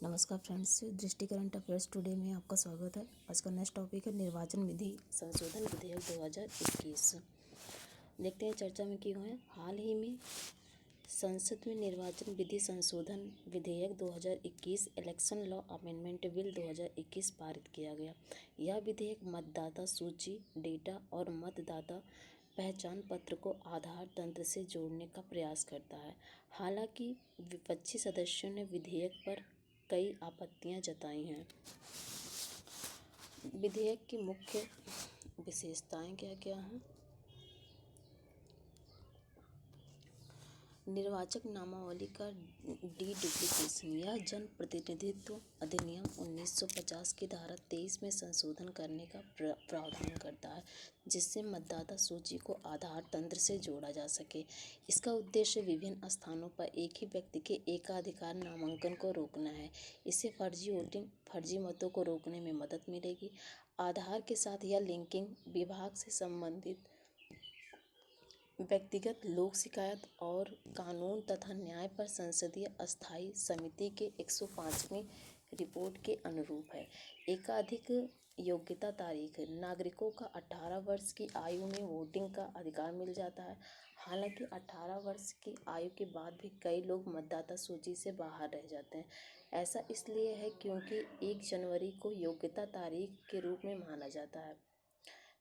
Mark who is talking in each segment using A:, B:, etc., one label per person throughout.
A: नमस्कार फ्रेंड्स, दृष्टि current affairs today में आपका स्वागत है। आज का नेक्स्ट टॉपिक है निर्वाचन विधि संशोधन विधेयक 2021। देखते हैं चर्चा में क्यों है। हाल ही में संसद में निर्वाचन विधि संशोधन विधेयक 2021 इलेक्शन लॉ अमेंडमेंट बिल 2021 पारित किया गया। यह विधेयक मतदाता सूची डेटा और मतदाता पहचान पत्र को आधार तंत्र से जोड़ने का प्रयास करता है। हालांकि विपक्षी सदस्यों ने विधेयक पर कई आपत्तियां जताई हैं। विधेयक की मुख्य विशेषताएं क्या क्या हैं। निर्वाचक नामावली का डुप्लीकेशन। यह जन प्रतिनिधित्व अधिनियम 1950 की धारा 23 में संशोधन करने का प्रावधान करता है, जिससे मतदाता सूची को आधार तंत्र से जोड़ा जा सके। इसका उद्देश्य विभिन्न स्थानों पर एक ही व्यक्ति के एकाधिकार नामांकन को रोकना है। इससे फर्जी वोटिंग, फर्जी मतों को रोकने में मदद मिलेगी। आधार के साथ यह लिंकिंग विभाग से संबंधित व्यक्तिगत लोक शिकायत और कानून तथा न्याय पर संसदीय अस्थायी समिति के 105वीं रिपोर्ट के अनुरूप है। एकाधिक योग्यता तारीख। नागरिकों का 18 वर्ष की आयु में वोटिंग का अधिकार मिल जाता है। हालांकि 18 वर्ष की आयु के बाद भी कई लोग मतदाता सूची से बाहर रह जाते हैं। ऐसा इसलिए है क्योंकि 1 जनवरी को योग्यता तारीख के रूप में माना जाता है।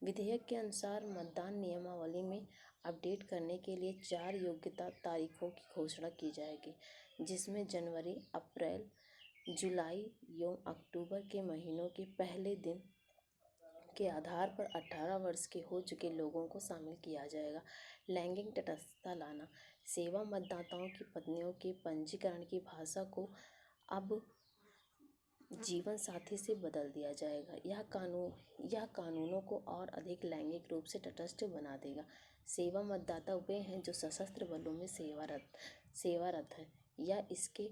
A: विधेयक के अनुसार मतदान नियमावली में अपडेट करने के लिए 4 योग्यता तारीखों की घोषणा की जाएगी, जिसमें जनवरी, अप्रैल, जुलाई एवं अक्टूबर के महीनों के पहले दिन के आधार पर 18 वर्ष के हो चुके लोगों को शामिल किया जाएगा। लैंगिक तटस्थता लाना। सेवा मतदाताओं की पत्नियों के पंजीकरण की भाषा को अब जीवन साथी से बदल दिया जाएगा। यह कानूनों को और अधिक लैंगिक रूप से तटस्थ बना देगा। सेवा मतदाता वे हैं जो सशस्त्र बलों में सेवारत हैं या इसके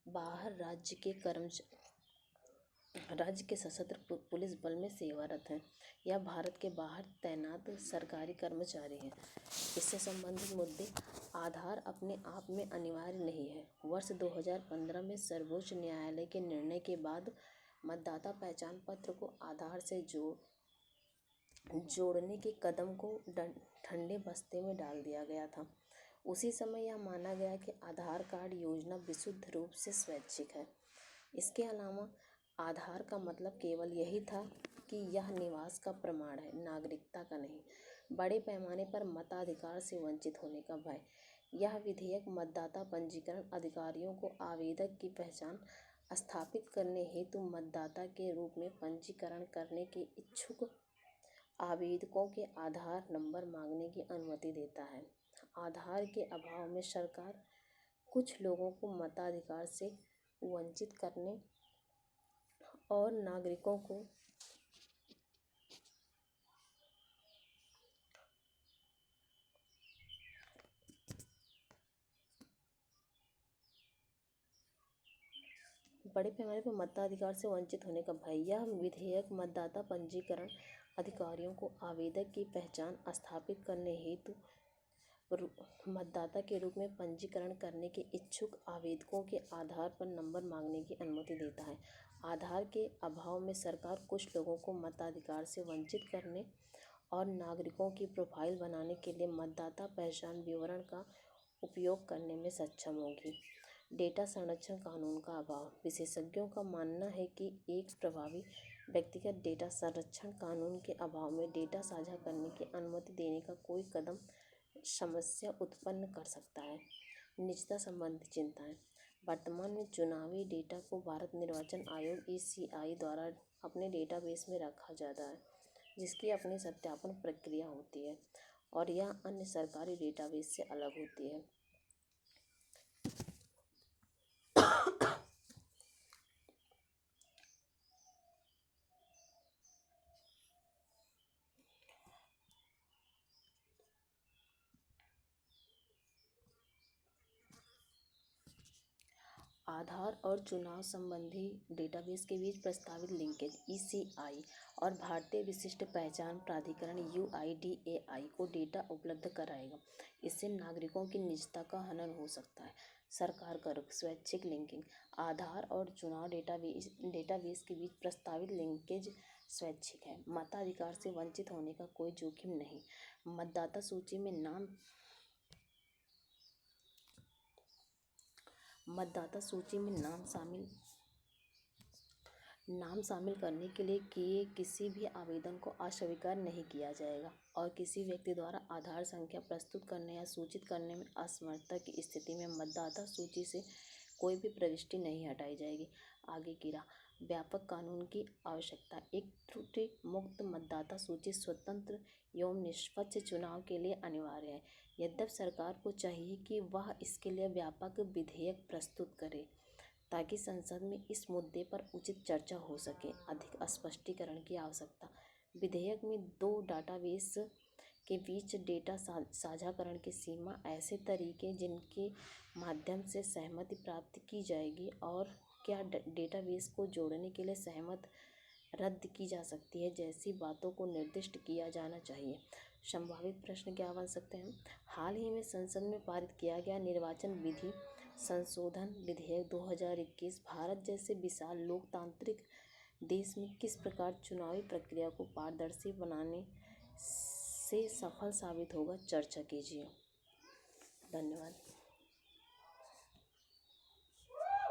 A: बाहर राज्य के सशस्त्र पुलिस बल में सेवारत हैं या भारत के बाहर तैनात सरकारी कर्मचारी हैं। इससे संबंधित मुद्दे। आधार अपने आप में अनिवार्य नहीं है। वर्ष 2015 में सर्वोच्च न्यायालय के निर्णय के बाद मतदाता पहचान पत्र को आधार से जोड़ने के कदम को ठंडे बस्ते में डाल दिया गया था। उसी समय यह माना गया कि आधार कार्ड योजना विशुद्ध रूप से स्वैच्छिक है। इसके अलावा आधार का मतलब केवल यही था कि यह निवास का प्रमाण है, नागरिकता का नहीं। बड़े पैमाने पर मताधिकार से वंचित होने का भय। यह विधेयक मतदाता पंजीकरण अधिकारियों को आवेदक की पहचान स्थापित करने हेतु मतदाता के रूप में पंजीकरण करने के इच्छुक आवेदकों के आधार नंबर मांगने की अनुमति देता है। आधार के अभाव में सरकार कुछ लोगों को मताधिकार से वंचित करने और नागरिकों को बड़े पैमाने पर मताधिकार से वंचित होने का भय। यह विधेयक मतदाता पंजीकरण अधिकारियों को आवेदक की पहचान स्थापित करने हेतु मतदाता के रूप में पंजीकरण करने के इच्छुक आवेदकों के आधार पर नंबर मांगने की अनुमति देता है। आधार के अभाव में सरकार कुछ लोगों को मताधिकार से वंचित करने और नागरिकों की प्रोफाइल बनाने के लिए मतदाता पहचान विवरण का उपयोग करने में सक्षम होगी। डेटा संरक्षण कानून का अभाव। विशेषज्ञों का मानना है कि एक प्रभावी व्यक्तिगत डेटा संरक्षण कानून के अभाव में डेटा साझा करने की अनुमति देने का कोई कदम समस्या उत्पन्न कर सकता है। निजता संबंधी चिंताएं। वर्तमान में चुनावी डेटा को भारत निर्वाचन आयोग (ECI) द्वारा अपने डेटाबेस में रखा जाता है, जिसकी अपनी सत्यापन प्रक्रिया होती है और यह अन्य सरकारी डेटाबेस से अलग होती है। आधार और चुनाव संबंधी डेटाबेस के बीच प्रस्तावित लिंकेज (ECI) और भारतीय विशिष्ट पहचान प्राधिकरण (UIDAI) को डेटा उपलब्ध कराएगा। इससे नागरिकों की निजता का हनन हो सकता है। सरकार कर स्वैच्छिक लिंकिंग। आधार और चुनाव डेटाबेस के बीच प्रस्तावित लिंकेज स्वैच्छिक है। मताधिकार से वंचित होने का कोई जोखिम नहीं। मतदाता सूची में नाम शामिल करने के लिए किए किसी भी आवेदन को अस्वीकार नहीं किया जाएगा और किसी व्यक्ति द्वारा आधार संख्या प्रस्तुत करने या सूचित करने में असमर्थता की स्थिति में मतदाता सूची से कोई भी प्रविष्टि नहीं हटाई जाएगी। आगे की राह। व्यापक कानून की आवश्यकता। एक त्रुटि मुक्त मतदाता सूची स्वतंत्र एवं निष्पक्ष चुनाव के लिए अनिवार्य है। यद्यपि सरकार को चाहिए कि वह इसके लिए व्यापक विधेयक प्रस्तुत करे ताकि संसद में इस मुद्दे पर उचित चर्चा हो सके। अधिक स्पष्टीकरण की आवश्यकता। विधेयक में दो डाटाबेस के बीच डेटा साझाकरण की सीमा, ऐसे तरीके जिनके माध्यम से सहमति प्राप्त की जाएगी और क्या डेटाबेस को जोड़ने के लिए सहमत रद्द की जा सकती है जैसी बातों को निर्दिष्ट किया जाना चाहिए। संभावित प्रश्न क्या बन सकते हैं? हाल ही में संसद में पारित किया गया निर्वाचन विधि संशोधन विधेयक 2021 भारत जैसे विशाल लोकतांत्रिक देश में किस प्रकार चुनावी प्रक्रिया को पारदर्शी बनाने से सफल साबित होगा, चर्चा कीजिए। धन्यवाद।